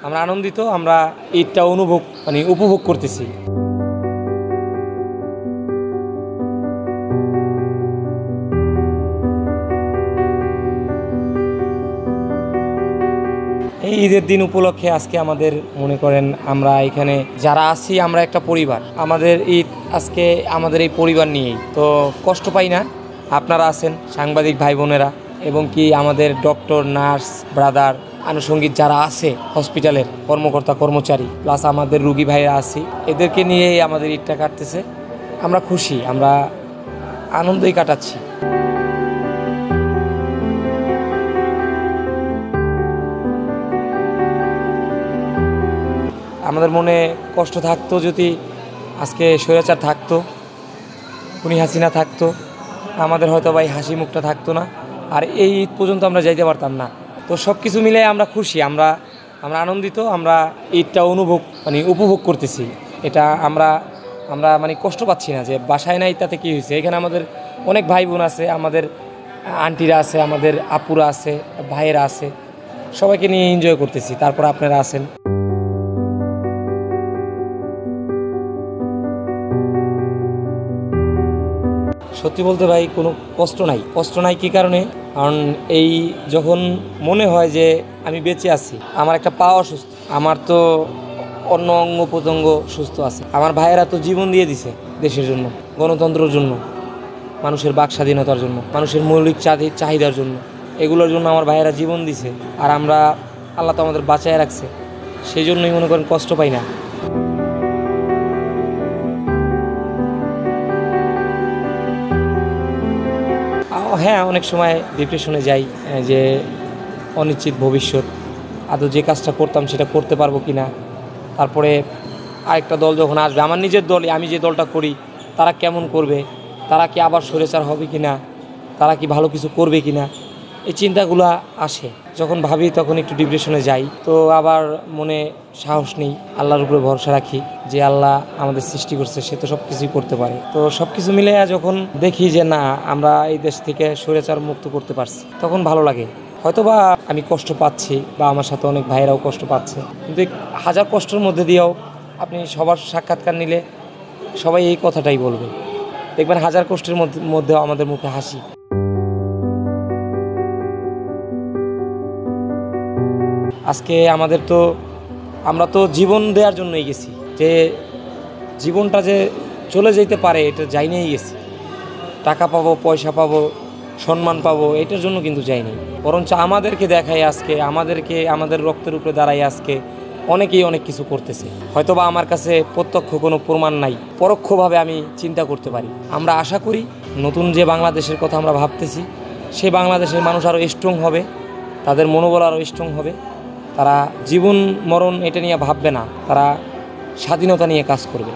আমরা আনন্দিত, আমরা ঈদটা উপভোগ করতেছি। এই ঈদের দিন উপলক্ষে আজকে আমাদের মনে করেন আমরা এখানে যারা আছি আমরা একটা পরিবার, আমাদের ঈদ আজকে আমাদের এই পরিবার নিয়েই তো কষ্ট পাই না। আপনারা আছেন সাংবাদিক ভাই বোনেরা এবং কি আমাদের ডক্টর, নার্স, ব্রাদার, আনুষঙ্গিক যারা আছে হসপিটালের কর্মকর্তা কর্মচারী, প্লাস আমাদের রুগী ভাইরা আছি, এদেরকে নিয়েই আমাদের ঈদটা কাটতেছে। আমরা খুশি, আমরা আনন্দই কাটাচ্ছি। আমাদের মনে কষ্ট থাকতো যদি আজকে স্বৈরাচার থাকতো, খুনি হাসিনা থাকতো, আমাদের হয়তো ভাই হাসি মুখটা থাকতো না, আর এই ঈদ পর্যন্ত আমরা যাইতে পারতাম না। তো সব কিছু মিলে আমরা খুশি, আমরা আনন্দিত, আমরা ঈদটা উপভোগ করতেছি। এটা আমরা কষ্ট পাচ্ছি না যে বাসায় নাই তাতে কী হয়েছে। এখানে আমাদের অনেক ভাই বোন আছে, আমাদের আন্টিরা আছে, আমাদের আপুরা আছে, ভাইয়েরা আছে, সবাইকে নিয়ে এনজয় করতেছি। তারপর আপনারা আছেন। সত্যি বলতে ভাই কোনো কষ্ট নাই। কী কারণে? কারণ এই যখন মনে হয় যে আমি বেঁচে আছি, আমার একটা পা অসুস্থ, আমার তো অন্য অঙ্গ প্রত্যঙ্গ সুস্থ আছে, আমার ভাইয়েরা তো জীবন দিয়ে দিছে দেশের জন্য, গণতন্ত্রের জন্য, মানুষের বাক স্বাধীনতার জন্য, মানুষের মৌলিক চাহিদার জন্য, এগুলোর জন্য আমার ভাইয়েরা জীবন দিছে। আর আমরা, আল্লাহ তো আমাদের বাঁচায় রাখছে, সেই জন্যই মনে করেন কষ্ট পাই না। হ্যাঁ, অনেক সময় ডিপ্রেশনে যাই যে অনিশ্চিত ভবিষ্যৎ, আদৌ যে কাজটা করতাম সেটা করতে পারবো কি না। তারপরে আরেকটা দল যখন আসবে, আমার নিজের দলই, আমি যে দলটা করি তারা কেমন করবে, তারা কি আবার স্বৈরাচার হবে কি না, তারা কি ভালো কিছু করবে কি না, এই চিন্তাগুলো আসে। যখন ভাবি তখন একটু ডিপ্রেশনে যাই। তো আবার মনে সাহস নেই, আল্লাহর উপরে ভরসা রাখি যে আল্লাহ আমাদের সৃষ্টি করছে, সে তো সব কিছুই করতে পারে। তো সব কিছু মিলে যখন দেখি যে না, আমরা এই দেশ থেকে স্বৈরাচার মুক্ত করতে পারছি, তখন ভালো লাগে। হয়তোবা আমি কষ্ট পাচ্ছি বা আমার সাথে অনেক ভাইয়েরাও কষ্ট পাচ্ছে, কিন্তু হাজার কষ্টের মধ্যে দিয়েও আপনি সবার সাক্ষাৎকার নিলে সবাই এই কথাটাই বলবে, দেখবেন হাজার কষ্টের মধ্যেও আমাদের মুখে হাসি। আজকে আমরা তো জীবন দেওয়ার জন্যই গেছি, যে জীবনটা যে চলে যেতে পারে এটা যাই নিয়েই গেছি। টাকা পাবো, পয়সা পাবো, সম্মান পাবো, এটার জন্য কিন্তু যাইনি। বরঞ্চ আমাদেরকে দেখাই আজকে, আমাদের রক্তের উপরে দাঁড়াই আজকে অনেকেই অনেক কিছু করতেছে। হয়তোবা আমার কাছে প্রত্যক্ষ কোনো প্রমাণ নাই, পরোক্ষভাবে আমি চিন্তা করতে পারি। আমরা আশা করি নতুন যে বাংলাদেশের কথা আমরা ভাবতেছি, সেই বাংলাদেশের মানুষ আরও স্ট্রং হবে, তাদের মনোবল আরও স্ট্রং হবে। তারা জীবন মরণ এটা নিয়ে ভাববে না, তারা স্বাধীনতা নিয়ে কাজ করবে।